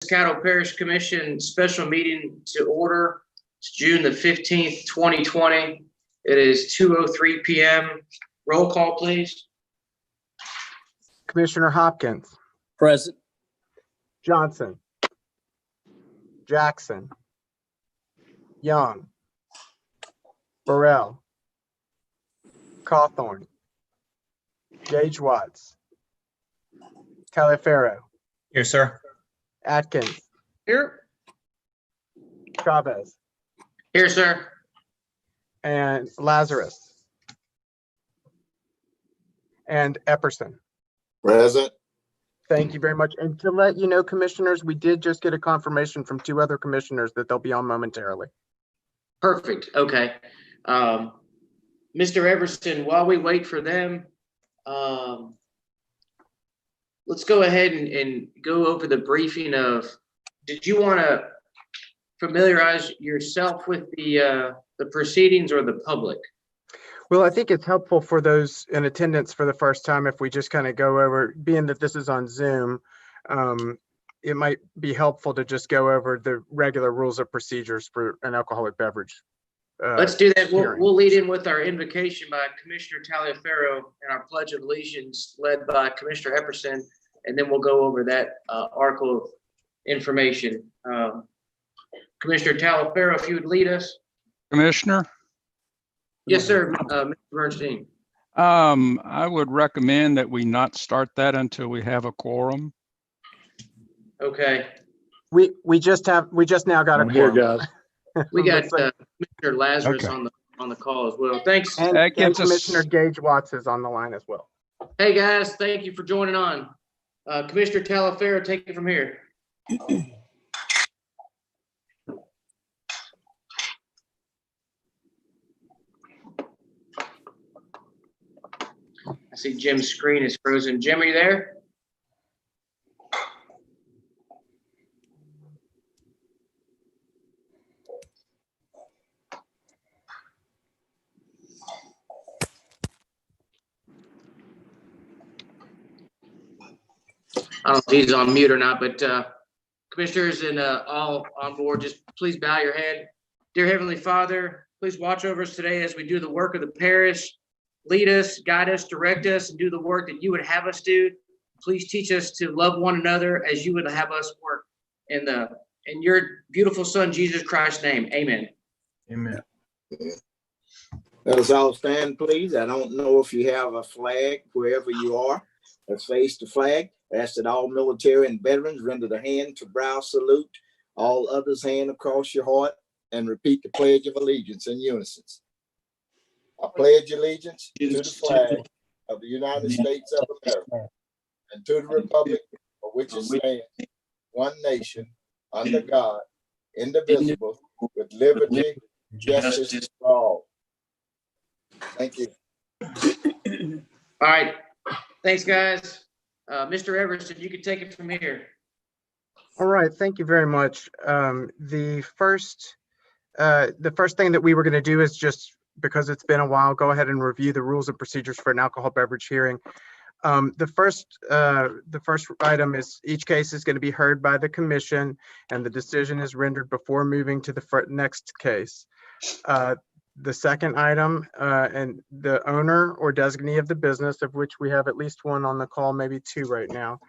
Caddo Parish Commission special meeting to order. It's June the 15th, 2020. It is 2:03 p.m. Roll call, please. Commissioner Hopkins, Present. Johnson, Jackson, Young, Burrell, Cawthorn, Gage Watts, Taliaferro, Here, sir. Atkins, Here. Chavez, Here, sir. and Lazarus, and Epperson. Present. Thank you very much. And to let you know, commissioners, we did just get a confirmation from two other commissioners that they'll be on momentarily. Perfect. Okay. Mr. Everson, while we wait for them, let's go ahead and go over the briefing of, did you want to familiarize yourself with the proceedings or the public? Well, I think it's helpful for those in attendance for the first time if we just kind of go over, being that this is on Zoom, it might be helpful to just go over the regular rules of procedures for an alcoholic beverage. Let's do that. hearing. We'll lead in with our invocation by Commissioner Taliaferro and our Pledge of Allegiance led by Commissioner Epperson, and then we'll go over that article of information. Commissioner Taliaferro, if you would lead us. Commissioner, Yes, sir. Mr. Bernstein. I would recommend that we not start that until we have a quorum. Okay. We just now got a I'm here, quorum. guys. We got Looks like- Mr. Lazarus Okay. on the call as well. Thanks. And That gives us- Commissioner Gage Watts is on the line as well. Hey, guys, thank you for joining on. Commissioner Taliaferro, take it from here. I see Jim's screen is frozen. Jim, are you there? I don't know if he's on mute or not, but commissioners and all on board, just please bow your head. Dear Heavenly Father, please watch over us today as we do the work of the parish. Lead us, guide us, direct us, and do the work that you would have us do. Please teach us to love one another as you would have us work. In your beautiful Son, Jesus Christ's name, amen. Amen. Let us all stand, please. I don't know if you have a flag wherever you are. Let's face the flag. Ask that all military and veterans render the hand to brow salute, all others hand across your heart, and repeat the Pledge of Allegiance in unison. I pledge allegiance to the flag of the United States of America and to the republic for which it stands, one nation, under God, indivisible, with liberty and justice for all. Thank you. All right. Thanks, guys. Mr. Everson, you can take it from here. All right, thank you very much. The first thing that we were going to do is just, because it's been a while, go ahead and review the rules and procedures for an alcohol beverage hearing. The first item is each case is going to be heard by the commission, and the decision is rendered before moving to the next case. The second item, and the owner or designee of the business, of which we have at least one on the call, maybe two right now,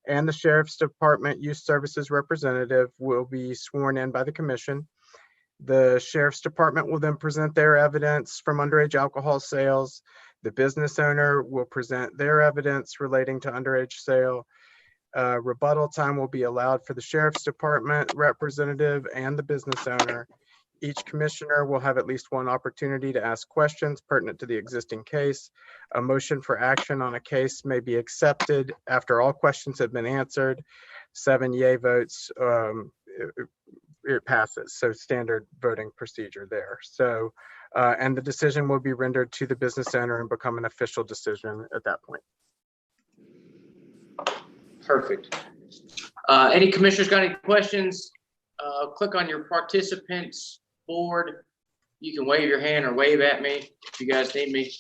and the Sheriff's Department Youth Services representative will be sworn in by the commission. The Sheriff's Department will then present their evidence from underage alcohol sales. The business owner will present their evidence relating to underage sale. Rebuttal time will be allowed for the Sheriff's Department representative and the business owner. Each commissioner will have at least one opportunity to ask questions pertinent to the existing case. A motion for action on a case may be accepted after all questions have been answered. 7 yay votes, it passes. So standard voting procedure there. So, and the decision will be rendered to the business owner and become an official decision at that point. Perfect. Any commissioners got any questions? Click on your participants board. You can wave your hand or wave at me if you guys need me.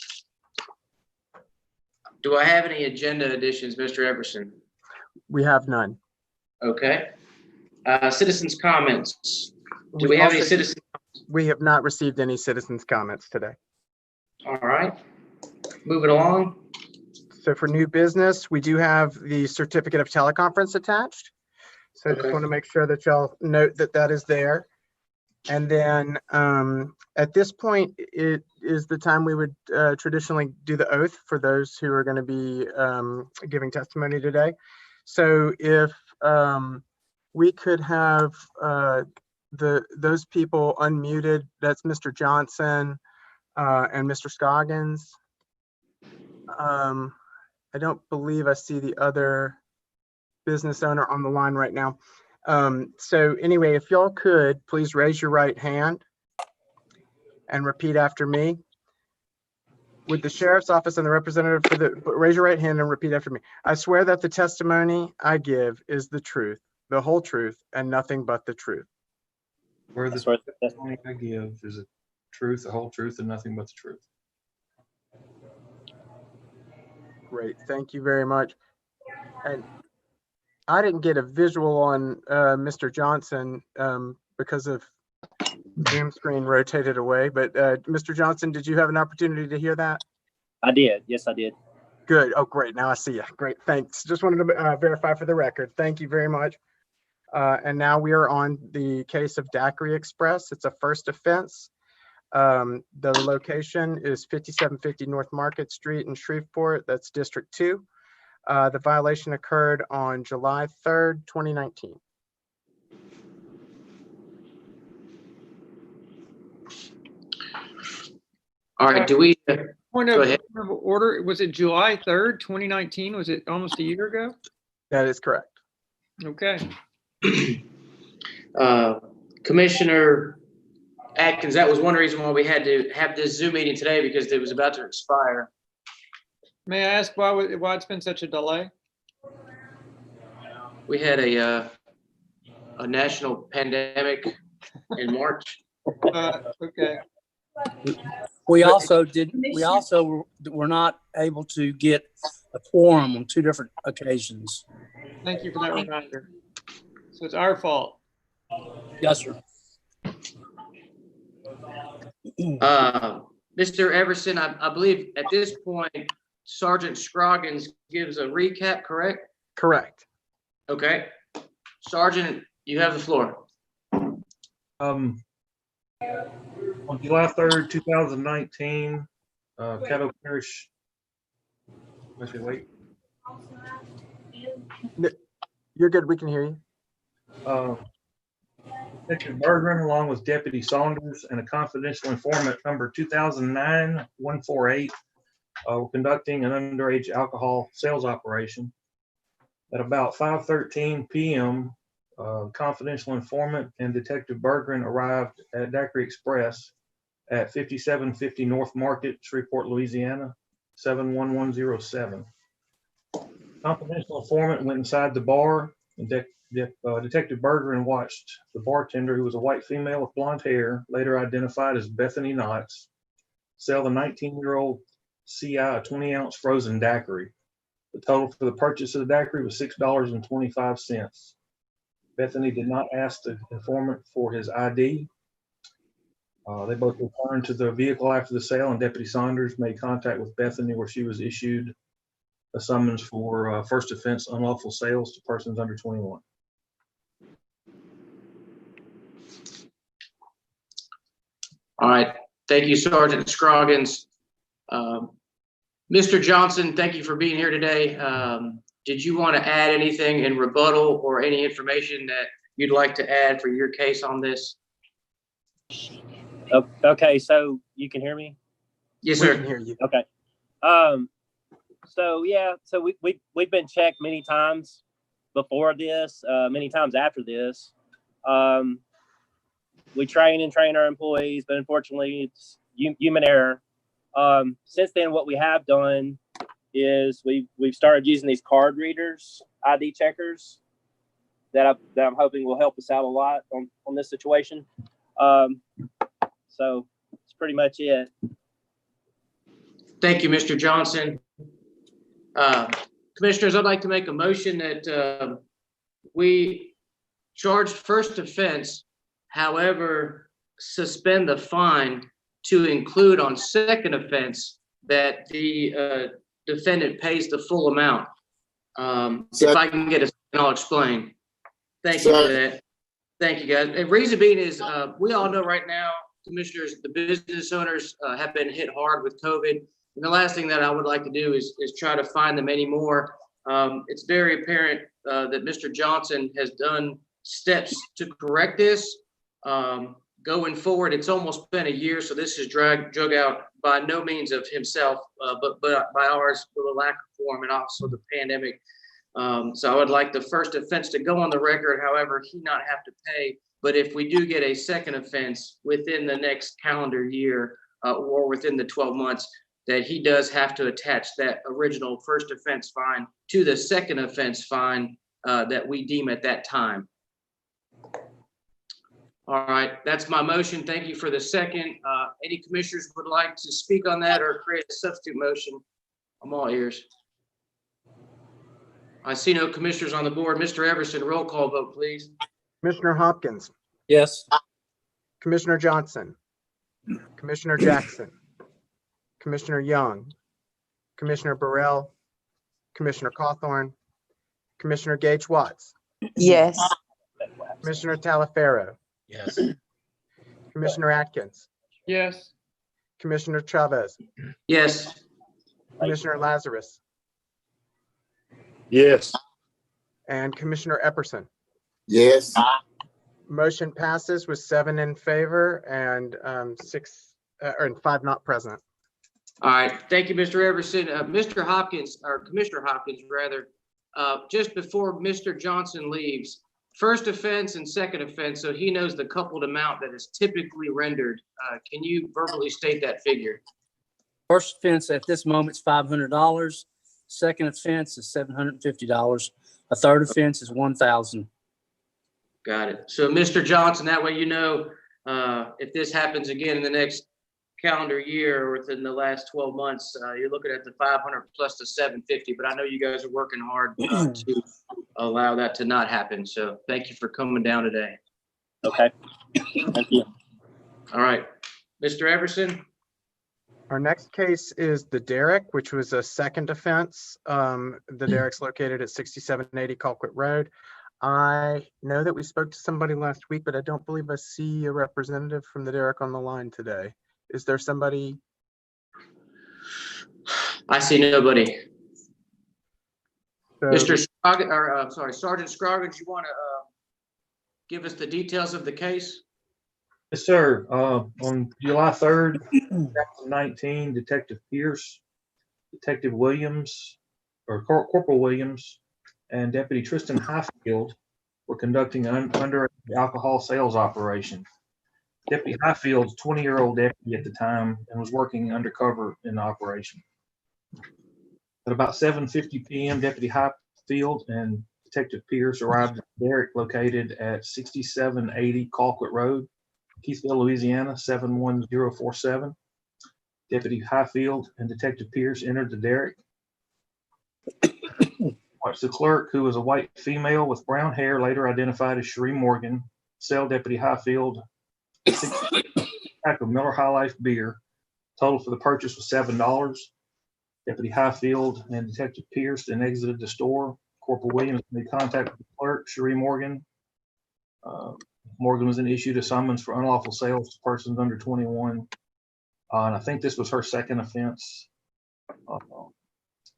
Do I have any agenda additions, Mr. Everson? We have none. Okay. Citizens' comments. Do we have any citizens? We have not received any citizens' comments today. All right. Moving along. So for new business, we do have the certificate of teleconference attached. So I just Okay. want to make sure that y'all note that that is there. And then at this point, it is the time we would traditionally do the oath for those who are going to be giving testimony today. So if we could have those people unmuted, that's Mr. Johnson and Mr. Scoggins. I don't believe I see the other business owner on the line right now. So anyway, if y'all could, please raise your right hand and repeat after me. Would the sheriff's office and the representative for the, raise your right hand and repeat after me. I swear that the testimony I give is the truth, the whole truth, and nothing but the truth. Where the testimony I give is the truth, the whole truth, and nothing but the truth. Great, thank you very much. And I didn't get a visual on Mr. Johnson because of Zoom screen rotated away, but Mr. Johnson, did you have an opportunity to hear that? I did. Yes, I did. Good. Oh, great. Now I see you. Great. Thanks. Just wanted to verify for the record. Thank you very much. And now we are on the case of Daiquiri Express. It's a first offense. The location is 5750 North Market Street in Shreveport. That's District 2. The violation occurred on July 3rd, 2019. All right. Do we? Point Go of ahead. order, was it July 3rd, 2019? Was it almost a year ago? That is correct. Okay. Commissioner Atkins, that was one reason why we had to have this Zoom meeting today, because it was about to expire. May I ask why it's been such a delay? We had a national pandemic in March. Okay. We also were not able to get a quorum on 2 different occasions. Thank you for that reminder. So it's our fault. Yes, sir. Mr. Everson, I believe at this point, Sergeant Scroggins gives a recap, correct? Correct. Okay. Sergeant, you have the floor. On July 3rd, 2019, Caddo Parish. Wait. You're good. We can hear you. Detective Bergeron, along with Deputy Saunders and a confidential informant number 2009-148, were conducting an underage alcohol sales operation. At about 5:13 p.m., confidential informant and Detective Bergeron arrived at Daiquiri Express at 5750 North Market, Shreveport, Louisiana, 71107. Confidential informant went inside the bar, and Detective Bergeron watched the bartender, who was a white female with blonde hair, later identified as Bethany Knotts, sell the 19-year-old CI a 20-ounce frozen daiquiri. The total for the purchase of the daiquiri was $6.25. Bethany did not ask the informant for his ID. They both returned to their vehicle after the sale, and Deputy Saunders made contact with Bethany, where she was issued a summons for first offense unlawful sales to persons under 21. All right. Thank you, Sergeant Scroggins. Mr. Johnson, thank you for being here today. Did you want to add anything in rebuttal or any information that you'd like to add for your case on this? Okay, so you can hear me? Yes, We sir. can hear you. Okay. So yeah, so we've been checked many times before this, many times after this. We train our employees, but unfortunately it's human error. Since then, what we have done is we've started using these card readers, ID checkers, that I'm hoping will help us out a lot on this situation. So that's pretty much it. Thank you, Mr. Johnson. Commissioners, I'd like to make a motion that we charge first offense, however, suspend the fine to include on second offense that the defendant pays the full amount. If I can get a second, I'll explain. Thank you for that. Thank you, guys. And reason being is we all know right now, commissioners, the business owners have been hit hard with COVID. And the last thing that I would like to do is try to find them anymore. It's very apparent that Mr. Johnson has done steps to correct this. Going forward, it's almost been a year, so this is drug out by no means of himself, but by ours for the lack of form and also the pandemic. So I would like the first offense to go on the record, however, he not have to pay. But if we do get a second offense within the next calendar year or within the 12 months, that he does have to attach that original first offense fine to the second offense fine that we deem at that time. All right, that's my motion. Thank you for the second. Any commissioners would like to speak on that or create a substitute motion? I'm all ears. I see no commissioners on the board. Mr. Everson, roll call vote, please. Commissioner Hopkins, Yes. Commissioner Johnson, Commissioner Jackson, Commissioner Young, Commissioner Burrell, Commissioner Cawthorn, Commissioner Gage Watts, Yes. Commissioner Talaferro, Yes. Commissioner Atkins, Yes. Commissioner Chavez, Yes. Commissioner Lazarus, Yes. and Commissioner Epperson. Yes. Motion passes with 7 in favor and 5 not present. All right, thank you, Mr. Everson. Mr. Hopkins, or Commissioner Hopkins, rather, just before Mr. Johnson leaves, first offense and second offense, so he knows the coupled amount that is typically rendered. Can you verbally state that figure? First offense at this moment is $500. Second offense is $750. A third offense is $1,000. Got it. So, Mr. Johnson, that way you know if this happens again in the next calendar year or within the last 12 months, you're looking at the 500 plus the 750. But I know you guys are working hard to allow that to not happen. So, thank you for coming down today. Okay. Thank you. All right, Mr. Everson. Our next case is the Derrick, which was a second offense. The Derrick's located at 6780 Colquitt Road. I know that we spoke to somebody last week, but I don't believe I see a representative from the Derrick on the line today. Is there somebody? I see nobody. So, Mr. Scroggins, or sorry, Sergeant Scroggins, you want to give us the details of the case? Yes, sir. On July 3rd, 2019, Detective Pierce, Detective Williams, or Corporal Williams, and Deputy Tristan Highfield were conducting an underage alcohol sales operation. Deputy Highfield's 20-year-old deputy at the time and was working undercover in the operation. At about 7:50 p.m., Deputy Highfield and Detective Pierce arrived at the Derrick located at 6780 Colquitt Road, Keithville, Louisiana, 71047. Deputy Highfield and Detective Pierce entered the Derrick. Watched the clerk, who was a white female with brown hair, later identified as Cherie Morgan, sell Deputy Highfield a 6-pack of Miller High Life beer. Total for the purchase was $7. Deputy Highfield and Detective Pierce then exited the store. Corporal Williams made contact with the clerk, Cherie Morgan. Morgan was then issued a summons for unlawful sales to persons under 21. And I think this was her second offense.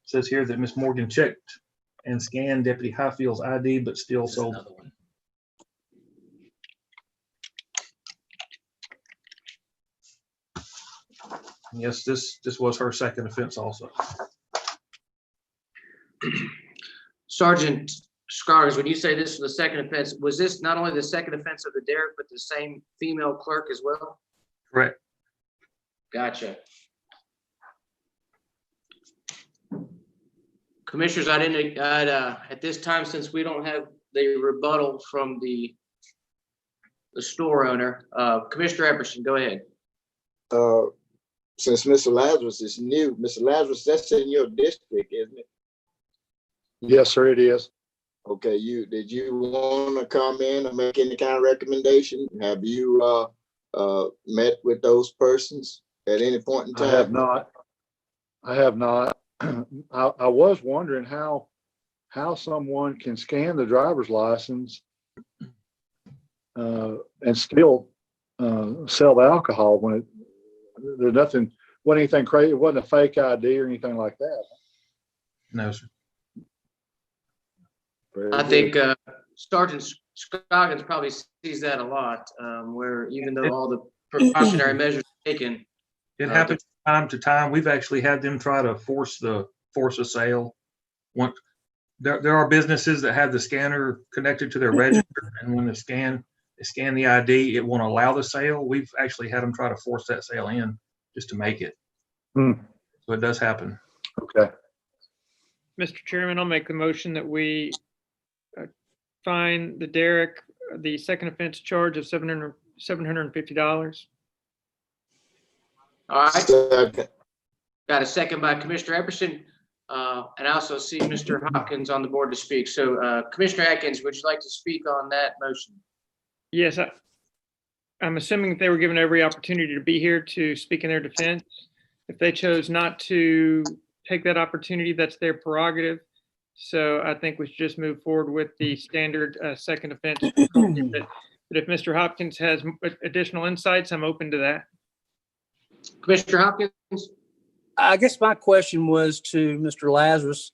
Says here that Miss Morgan checked and scanned Deputy Highfield's ID, but still sold. Yes, this was her second offense also. Sergeant Scroggins, when you say this was the second offense, was this not only the second offense of the Derrick, but the same female clerk as well? Correct. Gotcha. Commissioners, at this time, since we don't have the rebuttal from the store owner, Commissioner Epperson, go ahead. Since Mr. Lazarus is new, Mr. Lazarus, that's in your district, isn't it? Yes, sir, it is. Okay, did you want to come in or make any kind of recommendation? Have you met with those persons at any point in I have time? not. I have not. I was wondering how someone can scan the driver's license and still sell the alcohol when there's nothing, wasn't anything crazy. It wasn't a fake ID or anything like that. No, sir. Very I good. think Sergeant Scoggins probably sees that a lot, where even though all the precautionary measures are taken, It happens time to time. We've actually had them try to force a sale. There are businesses that have the scanner connected to their register, and when they scan the ID, it won't allow the sale. We've actually had them try to force that sale in just to make it. Hmm. So it does happen. Okay. Mr. Chairman, I'll make the motion that we fine the Derek the second offense charge of $750. all right. Second. Got a second by Commissioner Epperson. And I also see Mr. Hopkins on the board to speak. So Commissioner Atkins, would you like to speak on that motion? Yes, I'm assuming that they were given every opportunity to be here to speak in their defense. If they chose not to take that opportunity, that's their prerogative. So I think we should just move forward with the standard second offense. But if Mr. Hopkins has additional insights, I'm open to that. Commissioner Hopkins? I guess my question was to Mr. Lazarus.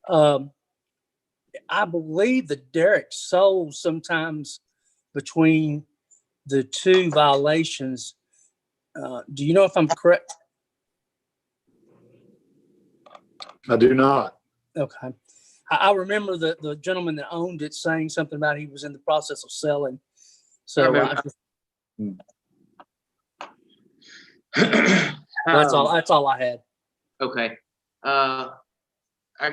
I believe that Derek sold sometimes between the two violations. Do you know if I'm correct? I do not. Okay. I remember the gentleman that owned it saying something about he was in the process of selling. So that's all I had. Okay. I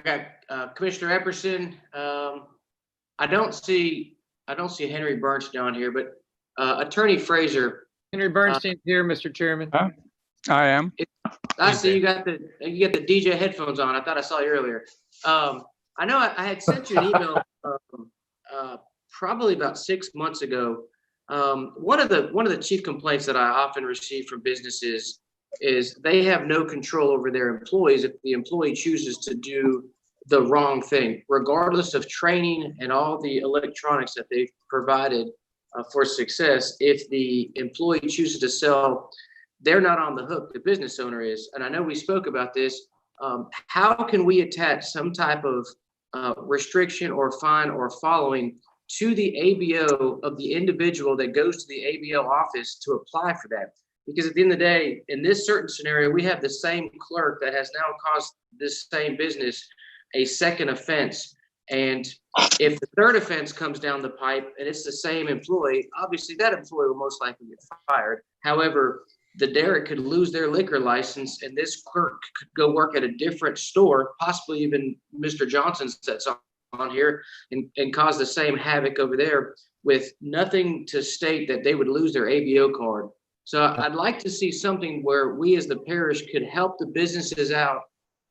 got Commissioner Epperson. I don't see Henry Burns down here, but Attorney Fraser. Henry Bernstein's here, Mr. Chairman. Huh? I am. I see you got the DJ headphones on. I thought I saw you earlier. I know I had sent you an email probably about 6 months ago. One of the chief complaints that I often receive from businesses is they have no control over their employees if the employee chooses to do the wrong thing, regardless of training and all the electronics that they've provided for success. If the employee chooses to sell, they're not on the hook. The business owner is. And I know we spoke about this. How can we attach some type of restriction or fine or following to the ABO of the individual that goes to the ABO office to apply for that? Because at the end of the day, in this certain scenario, we have the same clerk that has now caused this same business a second offense. And if the third offense comes down the pipe and it's the same employee, obviously that employee will most likely get fired. However, the Derek could lose their liquor license and this clerk could go work at a different store, possibly even Mr. Johnson sets on here and cause the same havoc over there with nothing to state that they would lose their ABO card. So I'd like to see something where we as the parish could help the businesses out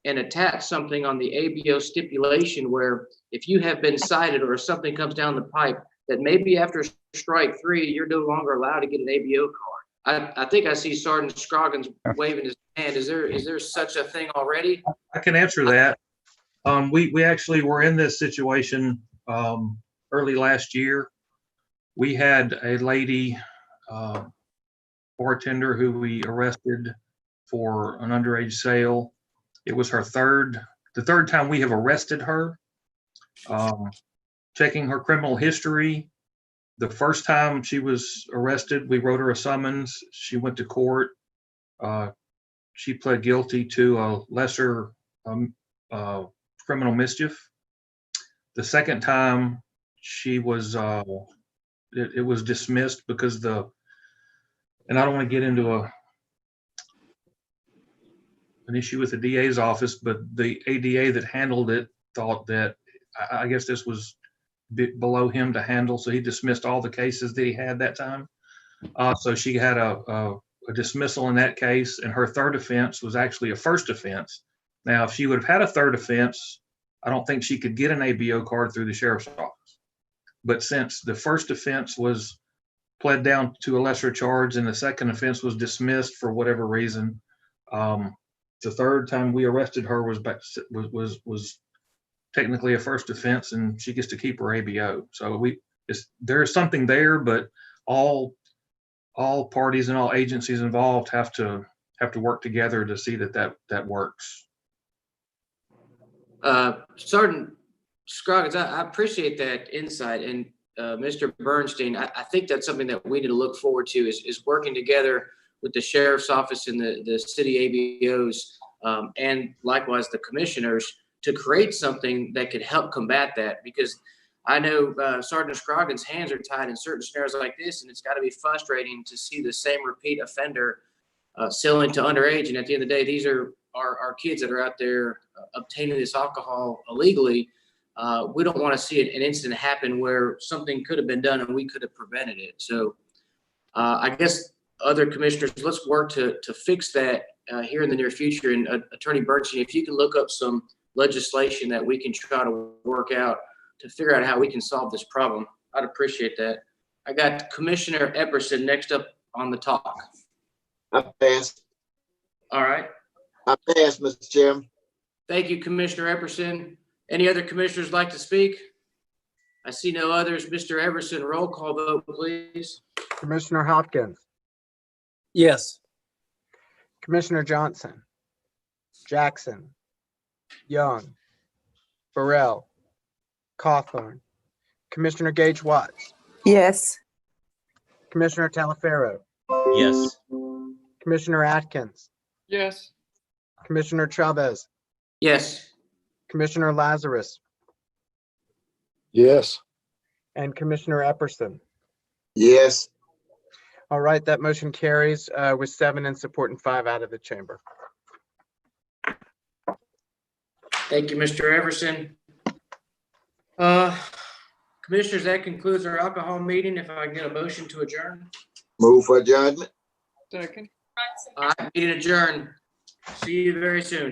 and attach something on the ABO stipulation where if you have been cited or if something comes down the pipe, that maybe after strike 3, you're no longer allowed to get an ABO card. I think I see Sergeant Scroggins waving his hand. Is there such a thing already? I can answer that. We actually were in this situation early last year. We had a lady bartender who we arrested for an underage sale. It was the third time we have arrested her. Checking her criminal history. The first time she was arrested, we wrote her a summons. She went to court. She pled guilty to a lesser criminal mischief. The second time she was, it was dismissed because and I don't want to get into an issue with the DA's office, but the ADA that handled it thought that, I guess this was below him to handle, so he dismissed all the cases that he had that time. So she had a dismissal in that case, and her third offense was actually a first offense. Now, if she would have had a third offense, I don't think she could get an ABO card through the sheriff's office. But since the first offense was pled down to a lesser charge and the second offense was dismissed for whatever reason, the third time we arrested her was technically a first offense, and she gets to keep her ABO. So there is something there, but all parties and all agencies involved have to work together to see that works. Sergeant Scroggins, I appreciate that insight. And Mr. Bernstein, I think that's something that we need to look forward to is working together with the sheriff's office and the city ABOs, and likewise the commissioners, to create something that could help combat that. Because I know Sergeant Scroggins' hands are tied in certain scenarios like this, and it's got to be frustrating to see the same repeat offender selling to underage. And at the end of the day, these are our kids that are out there obtaining this alcohol illegally. We don't want to see an incident happen where something could have been done and we could have prevented it. So I guess other commissioners, let's work to fix that here in the near future. And Attorney Bernstein, if you can look up some legislation that we can try to work out to figure out how we can solve this problem, I'd appreciate that. I got Commissioner Epperson next up on the talk. I pass. All right. I pass, Mr. Chairman. Thank you, Commissioner Epperson. Any other commissioners like to speak? I see no others. Mr. Everson, roll call vote, please. Commissioner Hopkins, Yes. Commissioner Johnson, Jackson, Young, Burrell, Cawthorn, Commissioner Gage Watts, Yes. Commissioner Talaferro, Yes. Commissioner Atkins, Yes. Commissioner Chavez, Yes. Commissioner Lazarus, Yes. and Commissioner Epperson. Yes. All right, that motion carries with 7 in support and 5 out of the chamber. Thank you, Mr. Everson. Commissioners, that concludes our alcohol meeting. If I can get a motion to adjourn. Move for adjournment. Second. All right, meeting adjourned. See you very soon.